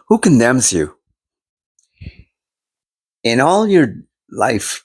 Who condemns you? In all your life,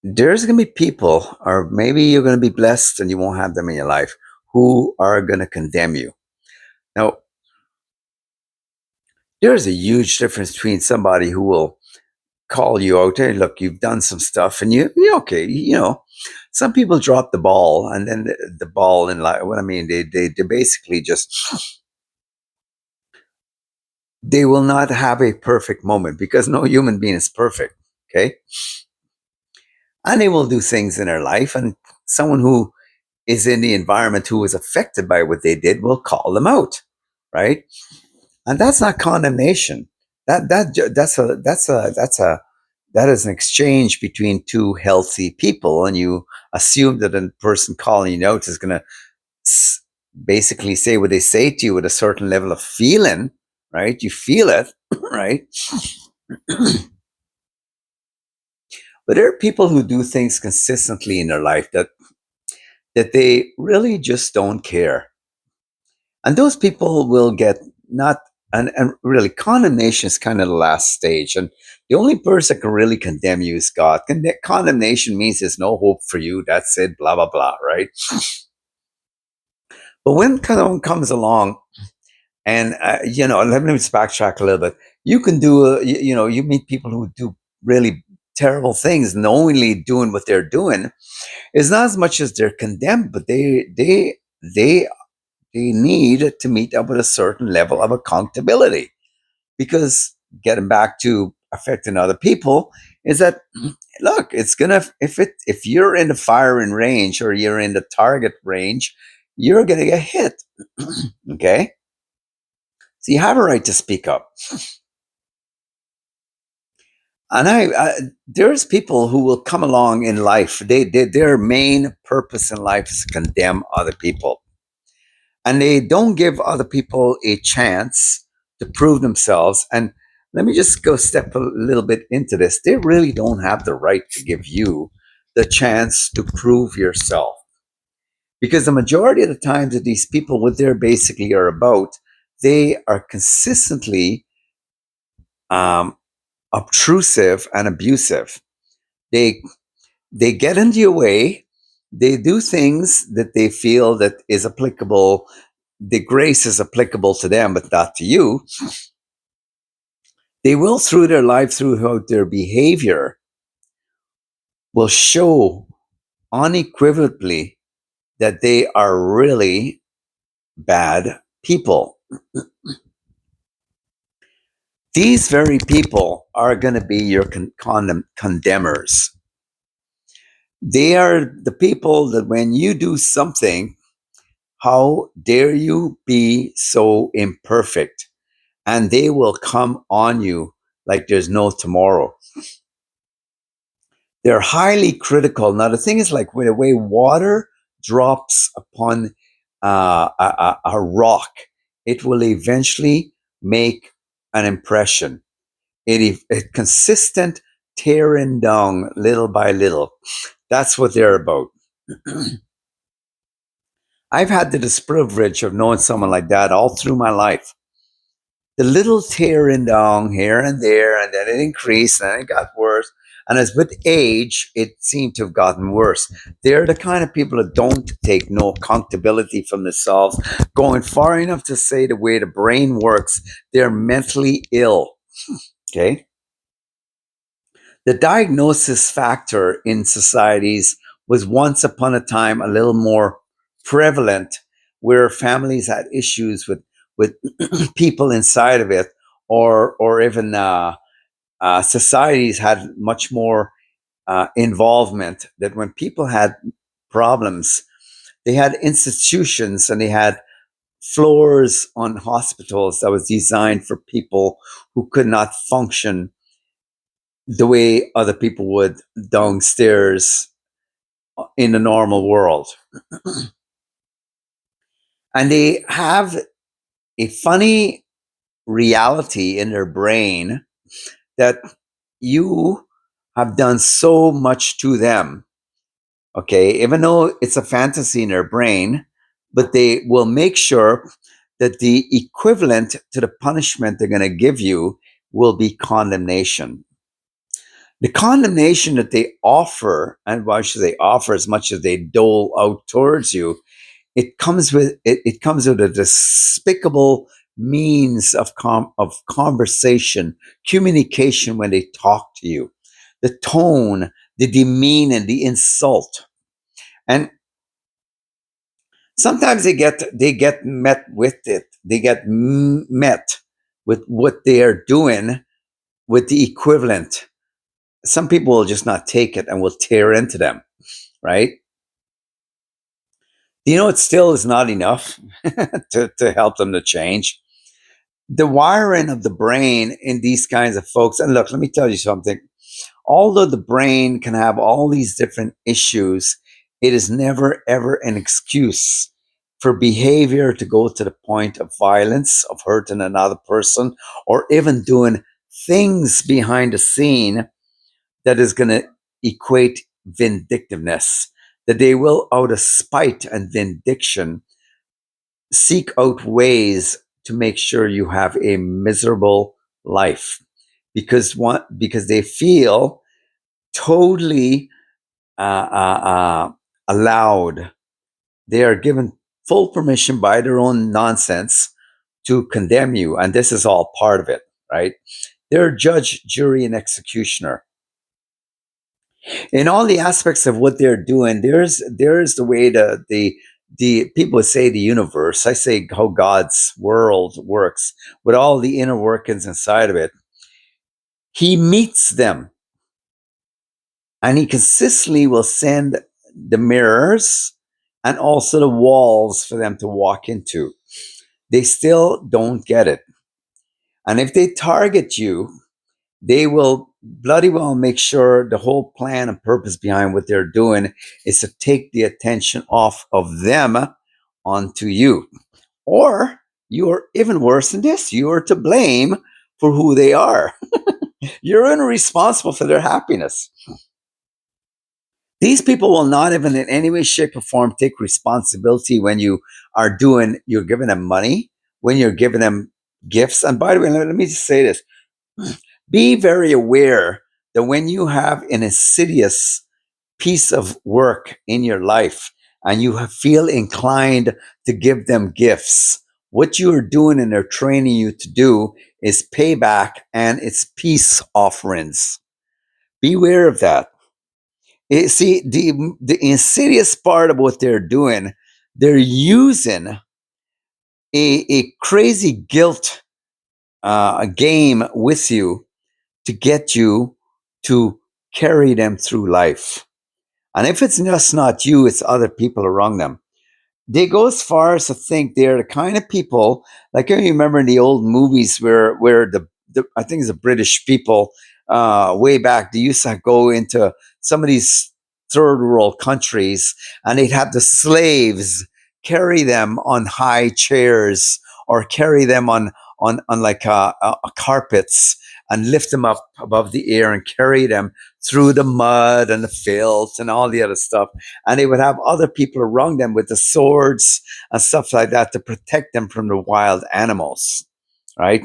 there's going to be people, or maybe you're going to be blessed and you won't have them in your life, who are going to condemn you. Now, there's a huge difference between somebody who will call you out. Hey, look, you've done some stuff, and you're okay. Some people drop the ball, and then the ball in life. What I mean, they basically just they will not have a perfect moment because no human being is perfect. Okay, and they will do things in their life, and someone who is in the environment who is affected by what they did will call them out, right? And that's not condemnation. That is an exchange between two healthy people, and you assume that a person calling you out is going to basically say what they say to you with a certain level of feeling, right? You feel it, right? But there are people who do things consistently in their life that they really just don't care. And those people will get not and really condemnation is kind of the last stage. And the only person that can really condemn you is God. Condemnation means there's no hope for you. That's it, blah, blah, blah, right? But when someone comes along and, let me just backtrack a little bit. You can do, you meet people who do really terrible things, knowingly doing what they're doing. It's not as much as they're condemned, but they need to meet up with a certain level of accountability. Because getting back to affecting other people is that, look, it's gonna if you're in the firing range or you're in the target range, you're gonna get hit. Okay, so you have a right to speak up. And there's people who will come along in life. Their main purpose in life is to condemn other people, and they don't give other people a chance to prove themselves. And let me just go step a little bit into this. They really don't have the right to give you the chance to prove yourself, because the majority of the times that these people, what they're basically are about, they are consistently um, obtrusive and abusive. They they get into your way. They do things that they feel that is applicable. The grace is applicable to them, but not to you. They will, through their life, throughout their behavior, will show unequivocally that they are really bad people. These very people are going to be your condemners. They are the people that when you do something, how dare you be so imperfect? And they will come on you like there's no tomorrow. They're highly critical. Now, the thing is, like, when the way water drops upon a rock, it will eventually make an impression. It consistent tearing down little by little. That's what they're about. I've had the privilege of knowing someone like that all through my life. The little tearing down here and there, and then it increased, and it got worse. And as with age, it seemed to have gotten worse. They're the kind of people that don't take no accountability from themselves, going far enough to say the way the brain works, they're mentally ill. Okay? The diagnosis factor in societies was once upon a time a little more prevalent, where families had issues with people inside of it, or even societies had much more involvement. That when people had problems, they had institutions and they had floors on hospitals that was designed for people who could not function the way other people would downstairs in the normal world. And they have a funny reality in their brain that you have done so much to them. Okay, even though it's a fantasy in their brain, but they will make sure that the equivalent to the punishment they're going to give you will be condemnation. The condemnation that they offer, and why should they offer as much as they dole out towards you, it comes with a despicable means of conversation, communication when they talk to you, the tone, the demeanor, the insult, and sometimes they get met with it. They get met with what they are doing with the equivalent. Some people will just not take it and will tear into them, right? It still is not enough to help them to change. The wiring of the brain in these kinds of folks, and look, let me tell you something. Although the brain can have all these different issues, it is never ever an excuse for behavior to go to the point of violence, of hurting another person, or even doing things behind the scene that is going to equate vindictiveness. That they will, out of spite and vindication, seek out ways to make sure you have a miserable life because they feel totally allowed. They are given full permission by their own nonsense to condemn you, and this is all part of it, right? They're judge, jury, and executioner in all the aspects of what they're doing. There's the way the people say the universe. I say how God's world works with all the inner workings inside of it. He meets them, and he consistently will send the mirrors and also the walls for them to walk into. They still don't get it. And if they target you, they will bloody well make sure the whole plan and purpose behind what they're doing is to take the attention off of them onto you. Or you're even worse than this. You are to blame for who they are. You're responsible for their happiness. These people will not even in any way, shape, or form take responsibility when you're giving them money, when you're giving them gifts. And by the way, let me just say this. Be very aware that when you have an insidious piece of work in your life and you feel inclined to give them gifts, what you are doing and they're training you to do is payback, and it's peace offerings. Beware of that. See, the insidious part of what they're doing, they're using a crazy guilt game with you to get you to carry them through life. And if it's just not you, it's other people around them. They go as far as to think they're the kind of people, like I remember in the old movies where the I think it's the British people way back, they used to go into some of these third world countries, and they'd have the slaves carry them on high chairs or carry them on like carpets and lift them up above the air and carry them through the mud and the filth and all the other stuff. And they would have other people around them with the swords and stuff like that to protect them from the wild animals, right?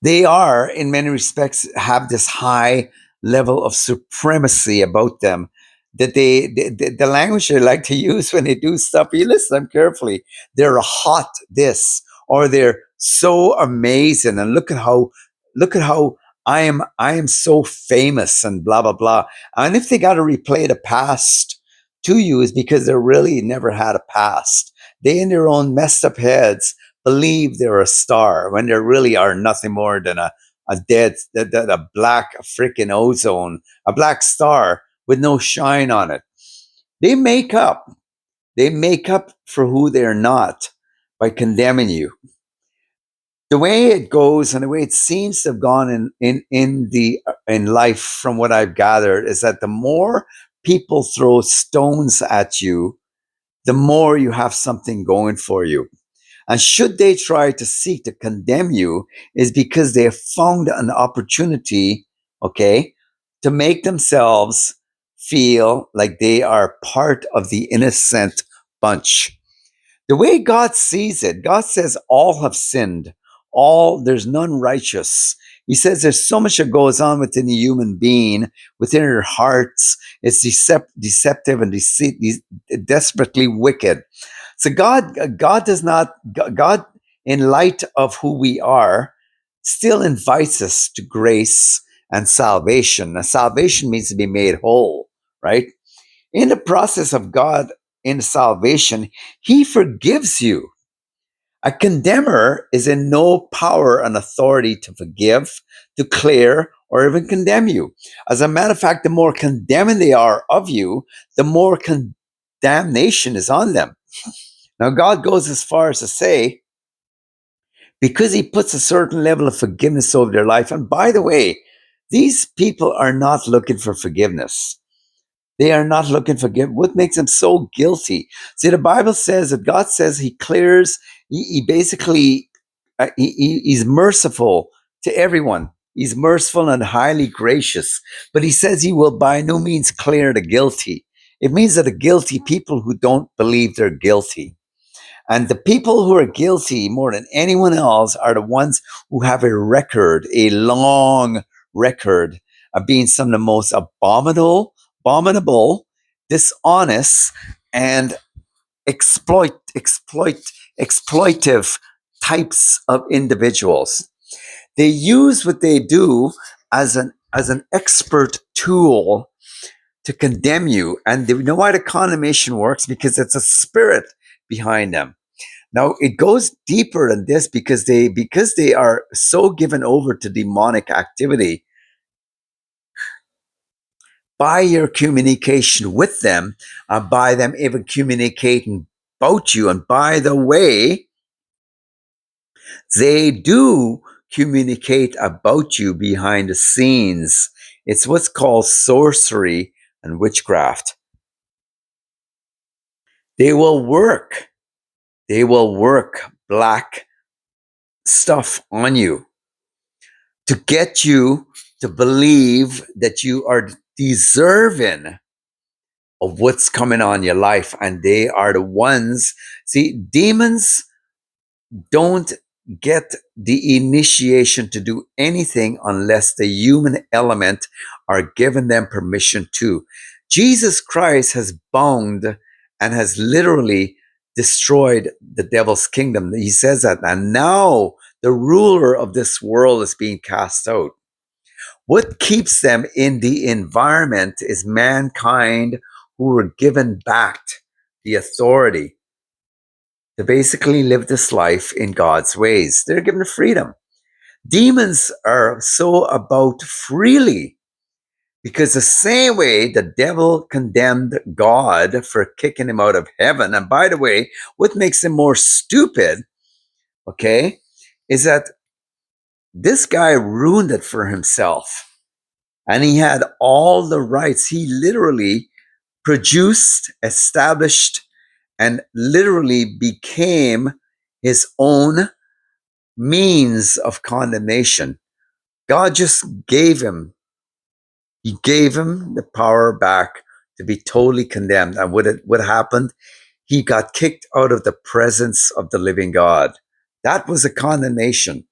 They are, in many respects, have this high level of supremacy about them that the language they like to use when they do stuff, you listen to them carefully, they're hot this, or they're so amazing, and look at how I am so famous, and blah blah blah. And if they got to replay the past to you, is because they really never had a past. They in their own messed up heads believe they're a star when they really are nothing more than a black freaking ozone, a black star with no shine on it. They make up. They make up for who they're not by condemning you. The way it goes and the way it seems to have gone in life, from what I've gathered, is that the more people throw stones at you, the more you have something going for you. And should they try to seek to condemn you, is because they have found an opportunity, okay, to make themselves feel like they are part of the innocent bunch. The way God sees it, God says all have sinned. There's none righteous. He says there's so much that goes on within the human being, within our hearts. It's deceptive and desperately wicked. So God does not, God, in light of who we are, still invites us to grace and salvation. Now, salvation means to be made whole, right? In the process of God in salvation, He forgives you. A condemner is in no power and authority to forgive, to clear, or even condemn you. As a matter of fact, the more condemning they are of you, the more condemnation is on them. Now, God goes as far as to say, because He puts a certain level of forgiveness over their life, and by the way, these people are not looking for forgiveness. They are not looking for forgiveness. What makes them so guilty? See, the Bible says that God says He clears, He basically, He's merciful to everyone. He's merciful and highly gracious, but He says He will by no means clear the guilty. It means that the guilty people who don't believe they're guilty. And the people who are guilty more than anyone else are the ones who have a record, a long record of being some of the most abominable, dishonest, and exploitive types of individuals. They use what they do as an expert tool to condemn you. And you know why the condemnation works? Because it's a spirit behind them. Now it goes deeper than this because they are so given over to demonic activity. By your communication with them, by them even communicating about you, and by the way, they do communicate about you behind the scenes. It's what's called sorcery and witchcraft. They will work black stuff on you to get you to believe that you are deserving of what's coming on your life. And they are the ones, see, demons don't get the initiation to do anything unless the human element are given them permission to. Jesus Christ has bound and has literally destroyed the devil's kingdom. He says that, and now the ruler of this world is being cast out. What keeps them in the environment is mankind who were given back the authority to basically live this life in God's ways. They're given freedom. Demons are so about freely, because the same way the devil condemned God for kicking him out of heaven, and by the way, what makes him more stupid, okay, is that this guy ruined it for himself. And he had all the rights. He literally produced, established, and literally became his own means of condemnation. God just gave him the power back to be totally condemned. And what happened? He got kicked out of the presence of the living God. That was a condemnation.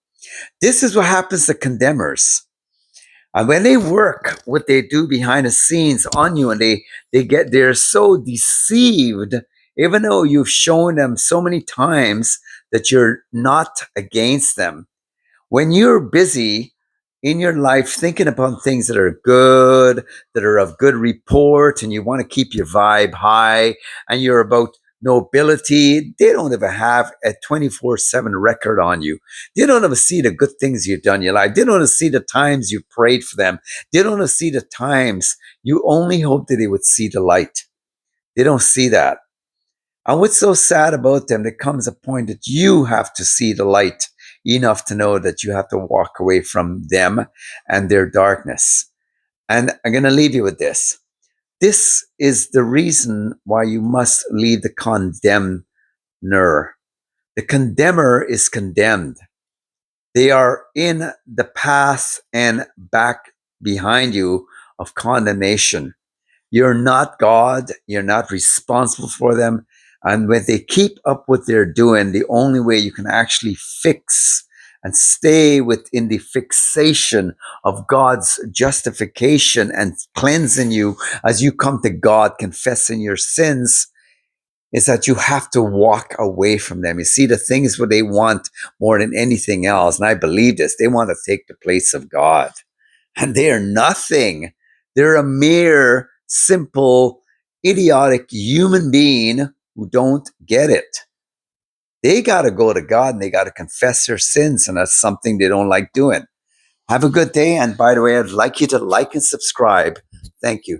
This is what happens to condemners. And when they work, what they do behind the scenes on you, and they're so deceived, even though you've shown them so many times that you're not against them. When you're busy in your life thinking upon things that are good, that are of good report, and you want to keep your vibe high, and you're about nobility, they don't ever have a 24/7 record on you. They don't ever see the good things you've done in your life. They don't ever see the times you prayed for them. They don't ever see the times you only hope that they would see the light. They don't see that. And what's so sad about them, there comes a point that you have to see the light enough to know that you have to walk away from them and their darkness. And I'm going to leave you with this. This is the reason why you must leave the condemner. The condemner is condemned. They are in the path and back behind you of condemnation. You're not God. You're not responsible for them. And when they keep up what they're doing, the only way you can actually fix and stay within the fixation of God's justification and cleansing you as you come to God, confessing your sins, is that you have to walk away from them. You see, the things what they want more than anything else, and I believe this, they want to take the place of God. And they are nothing. They're a mere, simple, idiotic human being who don't get it. They got to go to God and they got to confess their sins, and that's something they don't like doing. Have a good day. And by the way, I'd like you to like and subscribe. Thank you.